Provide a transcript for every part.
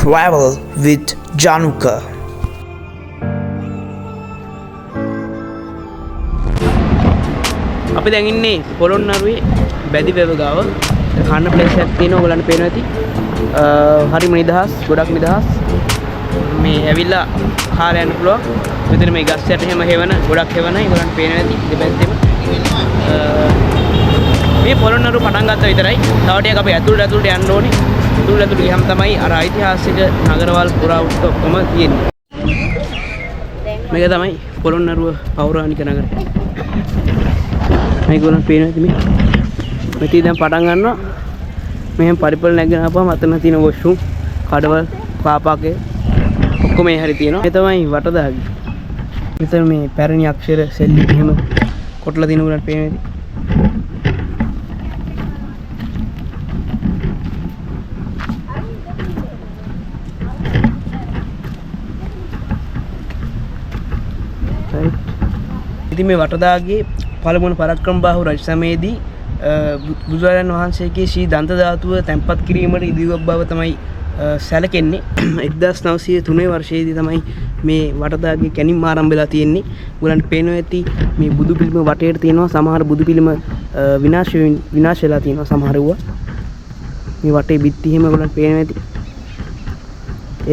Travel with Januka. අපි දැන් ඉන්නේ පොළොන්නරුවේ බැදිවැව ගාව. කන්න ප්ලේස් එකක් තියෙනවා ඔයගලන්ට පේනවා ඇති. හරිම නිදහස්, ගොඩක් නිදහස්. මේ ඇවිල්ලා කාර් යන්න පුළුවන්. මෙතන මේ ගස් යට එහෙම හේවන ගොඩක් හේවනයි ඔයගලන්ට පේනවා ඇති දෙපැත්තෙම. මේ පොළොන්නරුව පටන් ගත්තා විතරයි. තව ටිකක් අපි ඇතුළට යන්න ඕනේ. ඇතුළට ගියහම තමයි අර ඓතිහාසික නගරවල් පුරාවෘත්ත ඔක්කොම තියෙන්නේ. මේක තමයි පොළොන්නරුව පෞරාණික නගරය. මේක උනත් පේනවා ඇති මේ. මෙතී දැන් පටන් ගන්නවා. මෙහෙම පරිපල නැගගෙන ආපුවම අතන තියෙන වොෂ්රූම්, කඩවල්, පාපාකේ ඔක්කොම මේ හැරි තියෙනවා. මේ තමයි වටදාගේ. මෙතන මේ පැරණි අක්ෂර සෙල්ලි එහෙම කොටලා තියෙන උනත් පේනවා ඇති. ඉතින් මේ වටදාගේ පළමුවන පරක්‍රම බාහු රජ සමයේදී බුදුරජාණන් වහන්සේගේ ශ්‍රී දන්ත ධාතුව තැන්පත් කිරීමට ඉදිරියක් බව තමයි සැලකෙන්නේ. 1903 වර්ෂයේදී තමයි මේ වටදාගේ කැණීම් ආරම්භ වෙලා තියෙන්නේ. ඔයගලන්ට පේනවා ඇති මේ බුදු පිළිම වටේට තියෙනවා සමහර බුදු පිළිම විනාශ වෙලා තියෙනවා සමහර වුණා. මේ වටේ බිත්ති එහෙම ඔයගලන්ට පේනවා ඇති.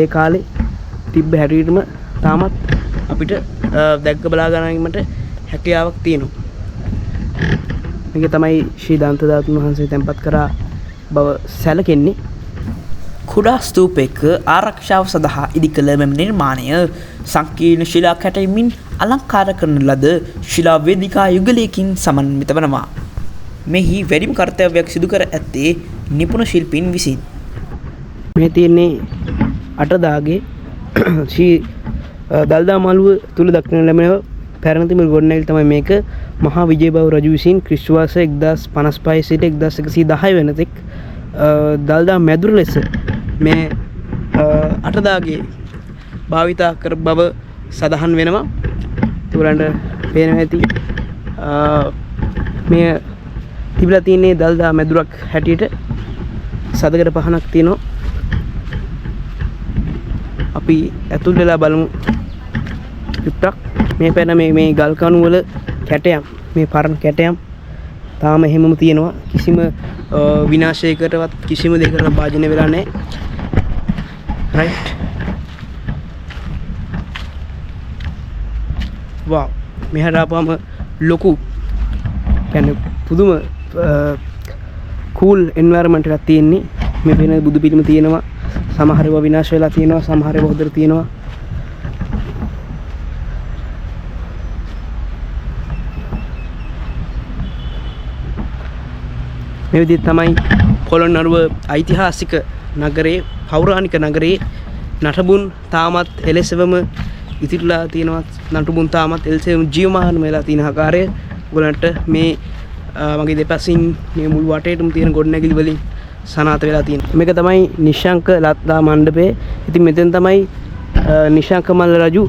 ඒ කාලේ තිබ්බ හැටියටම තාමත් අපිට දැක්ක බලා ගැනීමට හැකියාවක් තියෙනවා. මේක තමයි ශ්‍රී දන්ත ධාතුන් වහන්සේ තැන්පත් කරා බව සැලකෙන්නේ. කුඩා ස්තූපයක ආරක්ෂාව සඳහා ඉදිකළ මෙම නිර්මාණය සංකීර්ණ ශිලා කැටයමින් අලංකාර කරන ලද ශිලා වේදිකා යුගලයකින් සමන්විත වනවා. මෙහි වැඩිම කර්තව්‍යයක් සිදු කර ඇත්තේ නිපුණ ශිල්පීන් විසින්. මේ තියෙන්නේ අටදාගේ ශ්‍රී දල්දා මළුව තුල දක්නට ලැබෙන පැරණිතම ගොඩනැගිලි තමයි මේක. මහා විජයබාහු රජු විසින් ක්‍රිස්තු වර්ෂ 1055 සිට 1110 වෙනතෙක් දල්දා මැදුර ලෙස මේ අටදාගේ භාවිතා කර බව සඳහන් වෙනවා. උගලන්ට පේනවා ඇති මේ තිබිලා තියෙන්නේ දල්දා මැදුරක් හැටියට සදකඩ පහනක් තියෙනවා. අපි ඇතුල් වෙලා බලමු චුට්ටක්. මේ පැන මේ ගල් කණු වල කැටයම්, මේ පරණ කැටයම් තාම එහෙමම තියෙනවා. කිසිම විනාශයකටවත් කිසිම දෙයකට භාජනය වෙලා නැහැ. රයිට්. වාව්. මෙහාට ආපුවම ලොකු කියන්නේ පුදුම කූල් එන්වයරන්මන්ට් එකක් තියෙන්නේ. මේ වෙන බුදු පිළිම තියෙනවා. සමහර ඒවා විනාශ වෙලා තියෙනවා, සමහර ඒවා හොඳට තියෙනවා. මේ විදිහට තමයි පොළොන්නරුව ඓතිහාසික නගරයේ, පෞරාණික නගරයේ නටබුන් තාමත් එලෙසවම ඉතිරිලා තියෙනවා. නටබුන් තාමත් එලෙසවම ජීවමාන වෙලා තියෙන ආකාරය ඔයගලන්ට මේ මගේ දෙපසින් මේ මුළු වටේටම තියෙන ගොඩනැගිලි වලින් සනාථ වෙලා තියෙනවා. මේක තමයි නිශ්ශංක ලද්දා මණ්ඩපය. ඉතින් මෙතෙන් තමයි නිශ්ශංක මල්ල රජු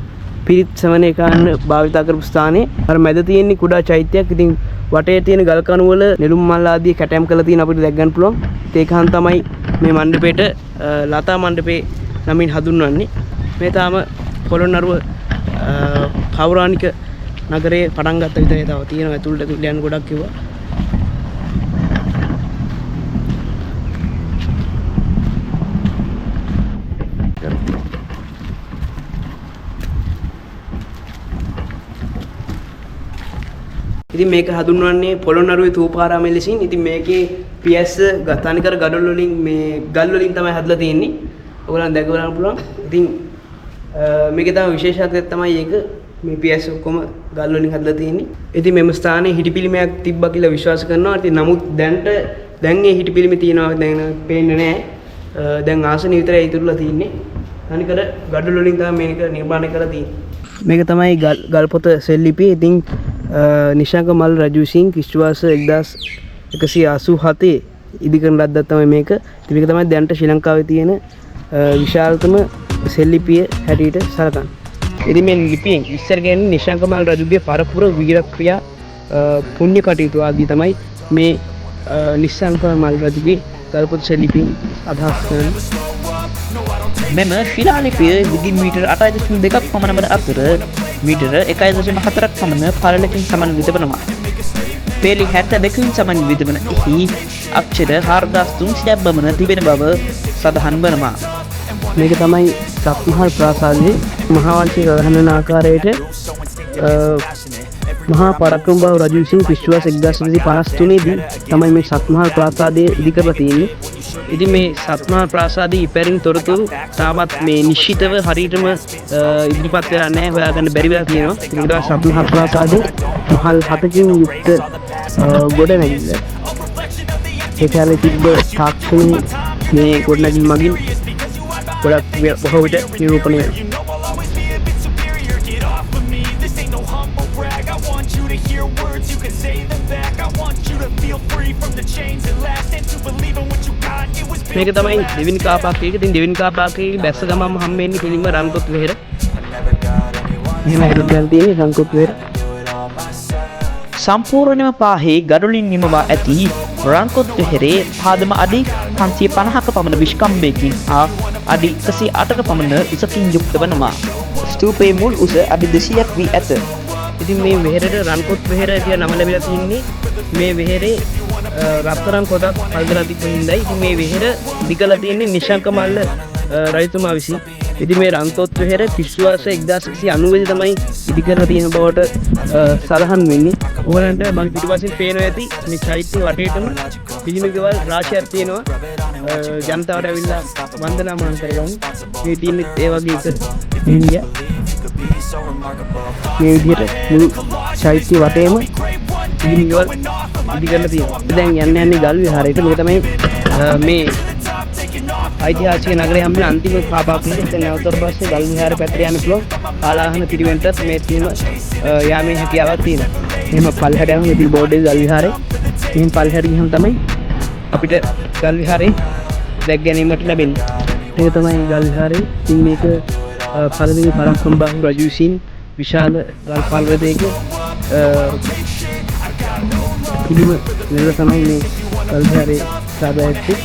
පිරිත් සවනය කරන්න භාවිතා කරපු ස්ථානේ. අර මැද තියෙන්නේ කුඩා චෛත්‍යයක්. ඉතින් වටේ තියෙන ගල් කණු වල නෙළුම් මල් ආදී කැටයම් කරලා තියෙන අපිට දැක් ගන්න පුළුවන්. ඒකහන් තමයි මේ මණ්ඩපේට ලතා මණ්ඩපේ නමින් හඳුන්වන්නේ. මේ තාම පොළොන්නරුව පෞරාණික නගරයේ පටන් ගත්ත විතරයි තව තියෙනවා. ඇතුළට යන්න ගොඩක් කිව්වා. ඉතින් මේක හඳුන්වන්නේ පොළොන්නරුවේ තූපාරාමයේ ලෙසින්. ඉතින් මේකේ පියස්ස තනිකර ගඩොල් වලින් මේ ගල් වලින් තමයි හදලා තියෙන්නේ. ඔයගොල්ලන් දැක බලන්න පුළුවන්. ඉතින් මේකේ තමයි විශේෂත්වය තමයි ඒක. මේ පියස්ස ඔක්කොම ගල් වලින් හදලා තියෙන්නේ. ඉතින් මෙම ස්ථානයේ හිටිපිලිමයක් තිබ්බා කියලා විශ්වාස කරනවා. ඉතින් නමුත් දැන් ඒ හිටිපිලිම තියෙනවා දැන් පේන්නේ නැහැ. දැන් ආසන විතරයි ඉතුරුලා තියෙන්නේ. තනිකර ගඩොල් වලින් තමයි මේක නිර්මාණය කරලා තියෙන්නේ. මේක තමයි ගල්පොත සෙල්ලිපි. ඉතින් නිශ්ශංක මල් රජු විසින් ක්‍රිස්තු වර්ෂ 1187 ඉදිකරන ලද්දක් තමයි මේක. ඉතින් මේක තමයි දැනට ශ්‍රී ලංකාවේ තියෙන විශාලතම සෙල්ලිපිය හැටියට සලකන්නේ. ඉතින් මේ ලිපියෙන් ඉස්සර කියන්නේ නිශ්ශංක මල් රජුගේ පරපුර වීරක්‍රියා පුණ්‍ය කටයුතු ආදී තමයි මේ නිශ්ශංක මල් රජුගේ ගල්පොත සෙල්ලිපියෙන් අදහස් කරන්නේ. මෙම ශිලාලිපිය දිගින් මීටර් 8.2ක් පමණ වන අතර මීටර 1.4ක් පමණ පළලකින් සමන්විත වනවා. පේලි 72කින් සමන්විත වන එහි අක්ෂර 4300ක් පමණ තිබෙන බව සඳහන් වනවා. මේක තමයි සත්මහල් ප්‍රාසාදයේ මහා වංශයේ සඳහන් වන ආකාරයට මහා පරාක්‍රමබාහු රජු විසින් ක්‍රිස්තුවර්ෂ 1953 දී තමයි මේ සත්මහල් ප්‍රාසාදය ඉදි කරලා තියෙන්නේ. ඉතින් මේ සත්මහල් ප්‍රාසාදයේ ඉපැරින් තොරතුරු තාමත් මේ නිශ්චිතව හරියටම ඉදිරිපත් වෙලා නැහැ, හොයාගන්න බැරි වෙලා තියෙනවා. ඒකට සත්මහල් ප්‍රාසාදයේ මහල් 7කින් යුක්ත ගොඩනැගිල්ල. ඒ කාලේ තිබ්බ තාක්ෂණයේ මේ ගොඩනැගිලි මගින් ගොඩක් බොහෝ විට නිරූපණය වෙනවා. මේක තමයි දෙවෙනි කාපාකයක. ඉතින් දෙවෙනි කාපාකයේ බැස්ස ගමම හම්බෙන්නේ පිළිම රන්කොත් වෙහෙර. මෙහෙම හිටලා තියෙන්නේ රන්කොත් වෙහෙර. සම්පූර්ණයෙන්ම පාහේ ගඩොලින් නිමවා ඇති රන්කොත් වෙහෙරේ පාදම අඩි 550ක පමණ විශ්කම්භයකින් හා අඩි 108ක පමණ උසකින් යුක්ත වනවා. ස්තූපයේ මුල් උස අඩි 200ක් වී ඇත. ඉතින් මේ වෙහෙරට රන්කොත් වෙහෙර කියලා නම ලැබිලා තින්නේ මේ වෙහෙරේ රත්තරන් කොටක් පල්දලා තිබ්බ හින්දායි. ඉතින් මේ වෙහෙර දිගලා තියෙන්නේ නිශංක මල්ල රජතුමා විසින්. ඉතින් මේ රන්කොත් වෙහෙර ක්‍රිස්තුවර්ෂ 1190 තමයි ඉදි කරලා තියෙන බවට සඳහන් වෙන්නේ. ඕනන්ට මම පිටුපසින් පේනවා ඇති මේ චෛත්‍ය වටේටම පිළිම ගෙවල් රාශියක් තියෙනවා. ජනතාවට ඇවිල්ලා වන්දනාමාන කරගන්න. මේ තියෙන්නේ ඒ වගේ එක හිමිය. මේ විදිහට මුළු චෛත්‍ය වටේම පිළිම ගෙවල් ඉදි කරලා තියෙනවා. දැන් යන්නේ ගල් විහාරයට. මේක තමයි මේ ඓතිහාසික නගරයේ හම්බෙන අන්තිම පාපාපිට. දැන් නැවතට පස්සේ ගල් විහාර පැත්තට යන්න පුළුවන්. ආලාහන පිරිවෙන්ටත් මේ තියෙන යාමේ හැකියාවක් තියෙනවා. එහෙම පල්ලෙහාට යමු. මේ බෝඩ් එකේ ගල් විහාරේ. මෙහෙන් පල්ලෙහාට ගියහම තමයි අපිට ගල් විහාරේ දැක් ගැනීමට ලැබෙන්නේ. ඒක තමයි ගල් විහාරේ. ඉතින් මේක පළවෙනි පරාක්‍රමබාහු රජු විසින් විශාල ගල් පර්වතයක පිළිම නිර්මාණය තමයි මේ ගල් විහාරේ සාදා ඇත්තේ.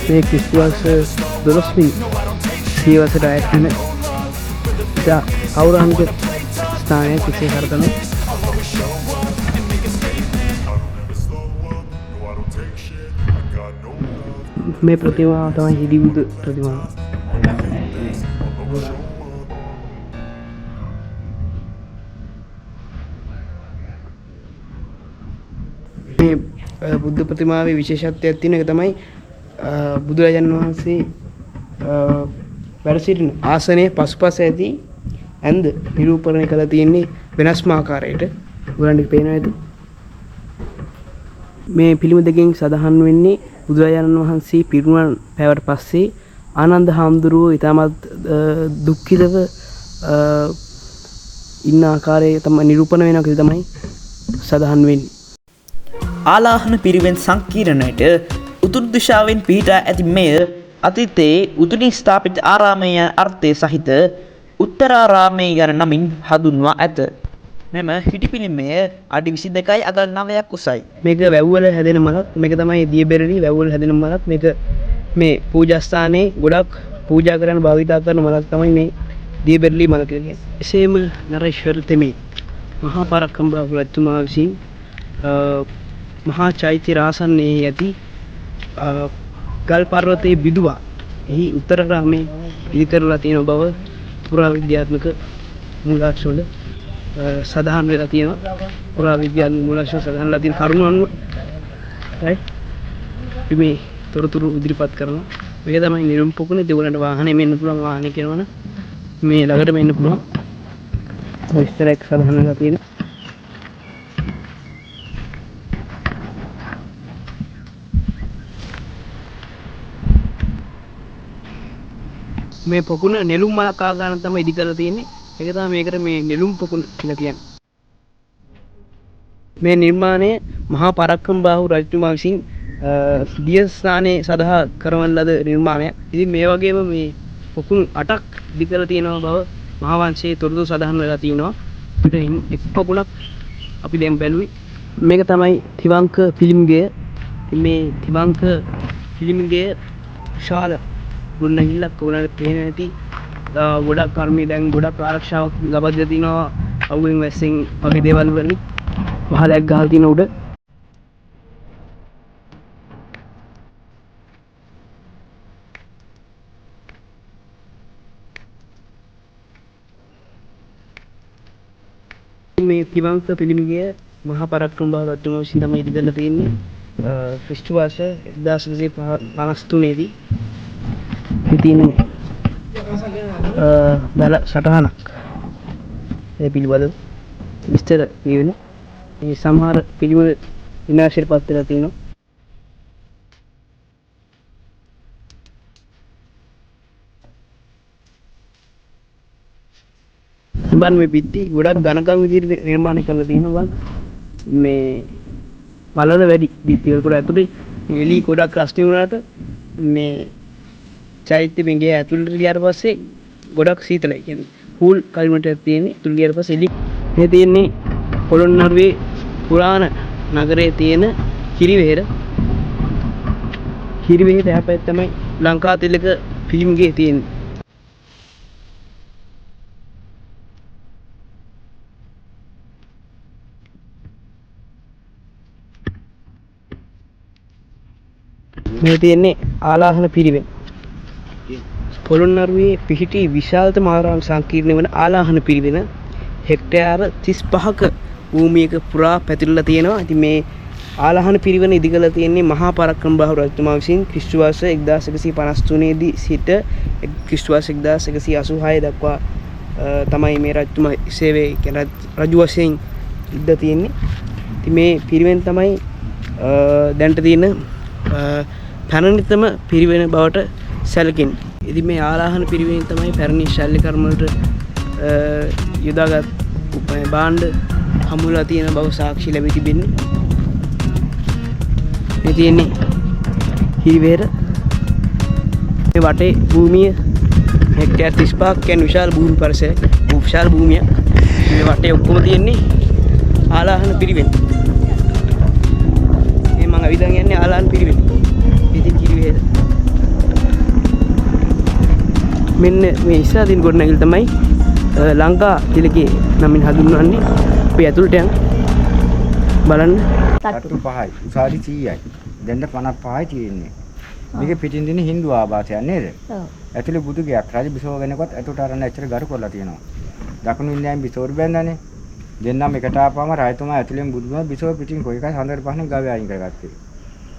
මේ ක්‍රිස්තුවර්ෂ 12 වෙනි සියවසට අයත් වෙන පෞරාණික ස්ථානයක් විශේෂ කරගෙන මේ ප්‍රතිමාව තමයි හිදිබුදු ප්‍රතිමාව. මේ බුද්ධ ප්‍රතිමාවේ විශේෂත්වයක් තියෙන එක තමයි බුදුරජාණන් වහන්සේ වැඩ සිටින ආසනයේ පසුපස ඇති ඇඳ නිරූපණය කරලා තියෙන්නේ වෙනස්ම ආකාරයකට. ඔයගලන්ට පේනවා ඇති. මේ පිළිම දෙකෙන් සඳහන් වෙන්නේ බුදුරජාණන් වහන්සේ පිරිනුවන් පෑවට පස්සේ ආනන්ද හාමුදුරුවෝ ඊටමත් දුක්ඛිතව ඉන්න ආකාරය තමයි නිරූපණය වෙනවා කියලා තමයි සඳහන් වෙන්නේ. ආලාහන පිරිවෙන් සංකීර්ණයට උතුරු දිශාවෙන් පිහිටා ඇති මෙය අතීතයේ උතුරින් ස්ථාපිත ආරාමය අර්ථය සහිත උත්තරාරාමය යන නමින් හඳුන්වා ඇත. මෙම හිටිපිළිමය අඩි 22යි අගල් 9ක් උසයි. මේක වැව්වල හැදෙන මලක්. මේක තමයි දියබෙරළි වැව්වල හැදෙන මලක්. මේක මේ පූජා ස්ථානයේ ගොඩක් පූජා කරන භාවිතා කරන මලක් තමයි මේ දියබෙරළි මල කියලා කියන්නේ. එසේම නරේශ්වර තෙමේ මහා පරාක්‍රමබාහු රජතුමා විසින් මහා චෛත්‍ය රාසන්නේ ඇති ගල් පර්වතයේ බිදුවා එහි උත්තරාරාමයේ ඉදි කරලා තියෙන බව පුරාවිද්‍යාත්මක මූලාශ්‍ර වල සඳහන් වෙලා තියෙනවා. පුරාවිද්‍යාත්මක මූලාශ්‍ර සඳහන් වෙලා තියෙන කරුණු අනුව මේ තොරතුරු ඉදිරිපත් කරනවා. මේක තමයි නිරුම් පොකුණේ. දෙවලට වාහනේ මෙන්න පුළුවන්. වාහනේ කියනවනේ මේ ළඟට මෙන්න පුළුවන්. විස්තරයක් සඳහන් වෙලා තියෙනවා. මේ පොකුණ නෙළුම් මලක් ආකාරයෙන් තමයි ඉදි කරලා තියෙන්නේ. ඒක තමයි මේකට මේ නෙළුම් පොකුණ කියලා කියන්නේ. මේ නිර්මාණය මහා පරාක්‍රමබාහු රජතුමා විසින් දිය ස්ථානයේ සඳහා කරවන ලද නිර්මාණයක්. ඉතින් මේ වගේම මේ පොකුණු 8ක් ඉදි කරලා තියෙනවා බව මහා වංශයේ තොරතුරු සඳහන් වෙලා තියෙනවා. අපිට එක් පොකුණක් අපි දැන් බැලුවේ. මේක තමයි තිවංක පිළිමගය. මේ තිවංක පිළිමගය විශාල ගොඩනැගිල්ලක් ඔයාලට පේන ඇති. ගොඩක් කර්මී දැන් ගොඩක් ආරක්ෂාවක් ලබා දීලා තිනවා අවුවෙන් වැස්සෙන් වගේ දේවල් වලින්. වහලක් ගහලා තින උඩ. මේ තිවංශ පිළිමිගේ මහා පරක්‍රම බව රජතුමා විසින් තමයි ඉදිරියට තියෙන්නේ. ක්‍රිස්තු වර්ෂ 1953 දී ඉතින් බල සටහනක් ඒ පිළිබඳව විස්තර කියවෙන මේ සමහර පිළිම විනාශයට පත් වෙලා තියෙනවා. බන් මේ පිටි ගොඩක් ඝනකම් විදිහට නිර්මාණය කරලා තියෙනවා බන්. මේ බලන වැඩි පිටිවල කොට ඇතුලේ එලි ගොඩක් රස්ටි වුණාට මේ චෛත්‍ය මෙගේ ඇතුළට ගියාට පස්සේ ගොඩක් සීතලයි. කියන්නේ කූල් කලිමටයක් තියෙන්නේ. ඇතුළට ගියාට පස්සේ එලි මේ තියෙන්නේ පොළොන්නරුවේ පුරාණ නගරයේ තියෙන කිරිවෙහෙර. කිරිවෙහෙර හැපැයි තමයි ලංකාතිලක ෆිල්ම් ගේ තියෙන්නේ. මේ තියෙන්නේ ආලාහන පිරිවෙන්. පොළොන්නරුවේ පිහිටි විශාලතම ආරාම සංකීර්ණය වන ආලාහන පිරිවෙන හෙක්ටයාර 35ක භූමියක පුරා පැතිරලා තියෙනවා. ඉතින් මේ ආලාහන පිරිවෙන ඉදිකලා තියෙන්නේ මහා පරක්‍රම බාහු රජතුමා විසින් ක්‍රිස්තු වර්ෂ 1153 දී සිට ක්‍රිස්තු වර්ෂ 1186 දක්වා තමයි මේ රජතුමා සේවය කියන රජු වශයෙන් ඉඳ තියෙන්නේ. ඉතින් මේ පිරිවෙන් තමයි දැනට තියෙන පැරණිතම පිරිවෙන බවට සැලකෙන්නේ. ඉතින් මේ ආලාහන පිරිවෙන තමයි පැරණි ශෛල්‍ය කර්ම වලට යොදාගත් භාණ්ඩ හමුලා තියෙන බව සාක්ෂි ලැබී තිබෙන්නේ. මේ තියෙන්නේ හිරිවෙහෙර. මේ වටේ භූමිය හෙක්ටයාර් 35ක් කියන විශාල භූමි පරිසරයක්. විශාල භූමියක්. මේ වටේ ඔක්කොම තියෙන්නේ ආලාහන පිරිවෙන. මේ මම අවිදන් යන්නේ ආලාහන පිරිවෙන. ඉතින් හිරිවෙහෙර. මෙන්න මේ ඉස්සරහින් ගොඩනැගිලි තමයි ලංකා තිලකේ නමින් හඳුන්වන්නේ. අපි ඇතුළට යන්න බලන්න. තට්ටු 5යි උසාවි 100යි දෙන්න 55යි තියෙන්නේ. මේක පිටින් දින හින්දු ආభాසයක් නේද? ඔව්. ඇතුළේ බුදු ගයක් රජ බිසෝගෙනකොත් ඇතුළට අරන් ඇච්චර ගරු කරලා තියෙනවා. දකුණු ඉන්දියාවෙන් බිසෝර බැන්දානේ. දෙන්නම එකට ආපුවම රජතුමා ඇතුළෙන් බුදුම බිසෝ පිටින් කොයි එකයි හොඳට පහන ගාවේ අයින් කරගත්තේ.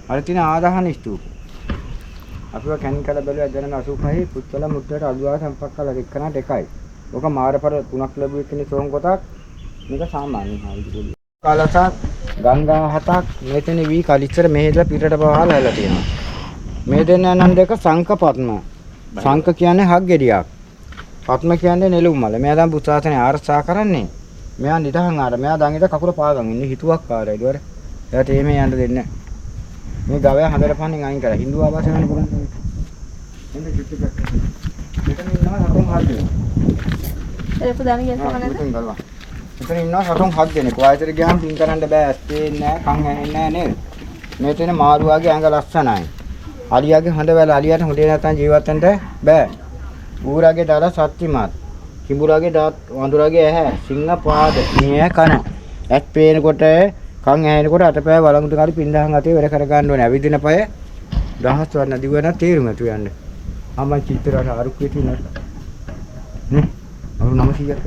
අර තියෙන ආදාහන ස්තූප. අපිව කැනින් කළ බැලුවා ජනන 85 පුත්තල මුත්තට අලුවා සම්පක් කළ එක්කනට එකයි. ඔක මාරපර 3ක් ලැබුවේ කෙනේ සෝන් කොටක්. මේක සාමාන්‍ය හාවිදුලි. කලසක් ගංගා 7ක් මෙතන වී කලිච්චර මෙහෙදලා පිටට පහලලා තියෙනවා. මේ දෙන්න නම් දෙක සංක පත්ම. සංක කියන්නේ හක් ගෙඩියක්. පත්ම කියන්නේ නෙළුම් මල. මෙයා දැන් බුද්ධාසනේ ආරක්ෂා කරන්නේ. මෙයා නිදහන් ආර. මෙයා දැන් ඉත කකුල පාගන් ඉන්නේ හිතුවක් කාරයි ඉවර. එයාට එහෙම යන්න දෙන්නේ නැහැ. මේ ගවයා හදර පහන්නේ අයින් කරලා හින්දු ආවාසය වෙන කරන්නේ. එන්න චුට්ටක්. මෙතන ඉන්නවා හතොන් හත් දෙනෙක්. ඒක පුදාන ගියත් කමන්නද? මෙතන ගල්වා. මෙතන ඉන්නවා හතොන් හත් දෙනෙක්. වායතර ගියාම පින් කරන්න බෑ. ඇස් පේන්නේ නැහැ, කන් ඇහෙන්නේ නැහැ නේද? මෙතන මාරුවාගේ ඇඟ ලස්සනයි. අලියාගේ හොඳ වැල අලියාට හොඳේ නැත්තම් ජීවත් වෙන්න බෑ. ඌරාගේ දර සත්‍යමත්. කිඹුරාගේ දාත් වඳුරාගේ ඇහැ සිංහ පාද නිය කන. ඇස් පේනකොට කන් ඇහෙනකොට අතපය වළංගු කාරි පින්දහන් අතේ වැඩ කර ගන්න ඕනේ. ඇවිදින පය දහස් වර්ණ දිවෙන තේරුම ඇතු යන්නේ. අම්මා චිත්‍රාට අරුක් වෙති නේද? නේ? අරු 900ක්.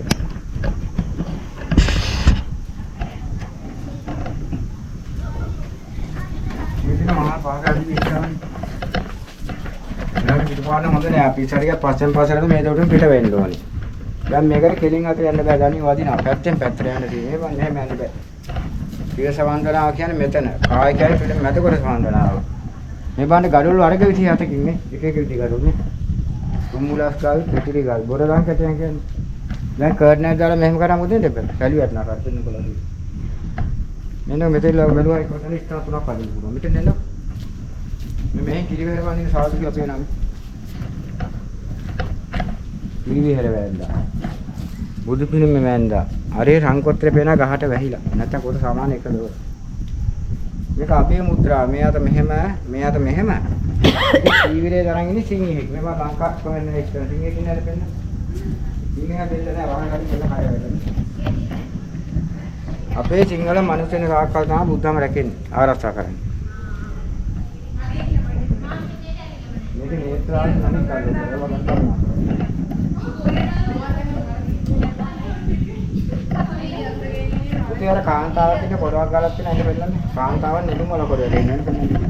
මේක මහා පාගාදී විශ්වාසයි. නෑ පිටපාන හොඳ නෑ. අපි ඉස්සරහට පස්සෙන් පස්සට මේ දොඩෙන් පිට වෙන්න ඕනේ. දැන් මේකට කෙලින් අත යන්න බෑ. ගණි වදිනවා. පැත්තෙන් පැත්තට යන්න තියෙන්නේ. ඒව නෑ මම යන්න බෑ. පිය සවන්දනාව කියන්නේ මෙතන. කාය කියන්නේ පිට මැද කොට සවන්දනාව. මේ බාන්නේ ගඩොල් වර්ග 27කින් නේ. එක එක විදි ගඩොල් නේ. තුම්මුලස් ගාවි පිටිරි ගාවි. බොරදාන් කැටයන් කියන්නේ. දැන් කර්ඩ් එකක් දාලා මෙහෙම කරාම මොකද දෙන්න බෑ. සැලියට නතර වෙන්න බලන්න. මෙන්න මෙතන බැලුවා ඒක තමයි ස්ථා තුනක් අදින්න පුළුවන්. මෙතන නේද? මේ කිරිවෙහෙර වන්දින සාදු කියලා පේනවා. කිරිවෙහෙර වැන්දා. බුදු පිළිම වැන්දා. අරේ රංකොත්‍රේ පේන ගහට වැහිලා. නැත්තම් කොට සමාන එකද? මේක අභය මුද්‍රා. මෙයාට මෙහෙම මෙයාට මෙහෙම. ජීවිතේ තරන් ඉන්නේ සිංහෙක්. මේක ලංකා කොහෙන්ද ඉස්සර සිංහෙක් ඉන්නේ නැද පෙන්න. සිංහයා දෙන්න නෑ වහකට පෙන්න හය වෙලා. අපේ සිංහල මිනිස්සුන් සාකල් තමයි බුද්ධම රැකෙන්නේ ආරක්ෂා කරන්නේ. මේක නේත්‍රායි නම් කරලා ඒවා ගන්නවා. පුතේ අර කාන්තාවක් ඉන්න පොරවක් ගාලක් තියෙන අයින පෙන්නන්නේ. කාන්තාව නෙළුම් වල පොරේ දෙන්නේ පෙන්නන්නේ.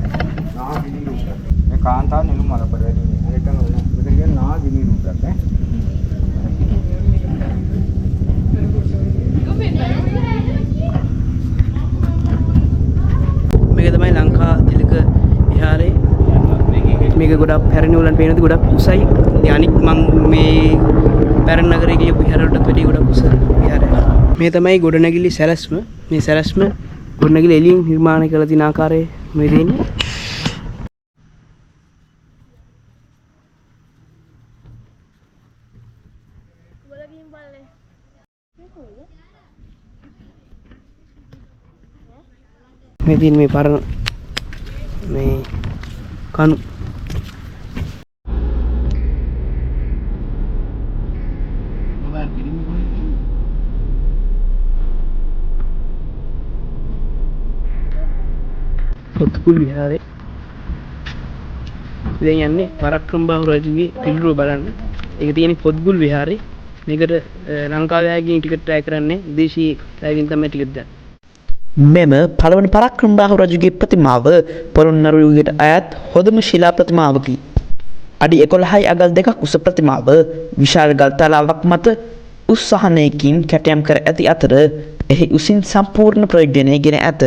නා ගිනි රූපයක්. මේ කාන්තාව නෙළුම් වල පොරේ දෙන්නේ. අනිත් එක නෝ. මෙතන කියන්නේ නා ගිනි රූපයක් ඈ. මේක තමයි ලංකා තිලක විහාරේ. මේක ගොඩක් පැරණි වලට පේනද ගොඩක් උසයි. ඉතින් අනික් මම මේ පැරණි නගරයේ ගිය විහාරවලට වැඩි ගොඩක් උස විහාරයක්. මේ තමයි ගොඩනැගිලි සැලැස්ම. මේ සැලැස්ම ගොඩනැගිලි එළියෙන් නිර්මාණය කරලා තියෙන ආකාරය මේ දෙන්නේ. මේ තියෙන මේ පරණ මේ කණු පොත්ගුල් විහාරේ දැන් යන්නේ පරක්‍රම බාහු රජුගේ පිළිරුව බලන්න. ඒක තියෙන්නේ පොත්ගුල් විහාරේ. මේකට ලංකාවේ අයගෙන් ටිකට් ට්‍රයි කරන්නේ විදේශී අයගෙන් තමයි ටිකට් ගන්න. මෙම පළවන පරාක්‍රම බාහු රජුගේ ප්‍රතිමාව පොළොන්නරු යුගයට අයත් හොඳම ශිලා ප්‍රතිමාවකි. අඩි 11යි අගල් 2ක් උස ප්‍රතිමාව විශාල ගල් තලාවක් මත උස් සහනයකින් කැටයම් කර ඇති අතර එහි උසින් සම්පූර්ණ ප්‍රයෝජනය ගෙන ඇත.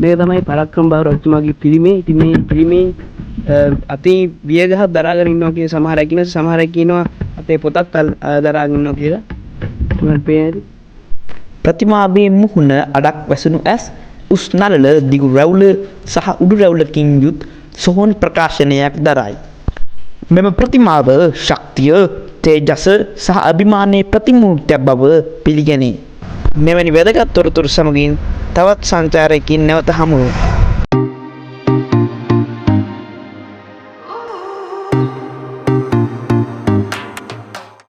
මේක තමයි පරාක්‍රම බාහු රජතුමාගේ පිළිමේ. ඉතින් මේ පිළිමේ අතේ වියගහක් දරාගෙන ඉන්නවා කියන සමහරක් ඉන්නවා. සමහරක් කියනවා අතේ පොතක් දරාගෙන ඉන්නවා කියලා. මම පේන්නේ ප්‍රතිමාවේ මුහුණ අඩක් වැසුණු ඇස් උස් නළල දිගු රැවුල සහ උඩු රැවුලකින් යුත් සොහොන් ප්‍රකාශනයක් දරයි. මෙම ප්‍රතිමාව ශක්තිය, තේජස සහ අභිමානයේ ප්‍රතිමූර්තියක් බව පිළිගැනේ. මෙවැනි වැදගත් තොරතුරු සමගින් තවත් සංචාරයකින් නැවත හමු වෙමු.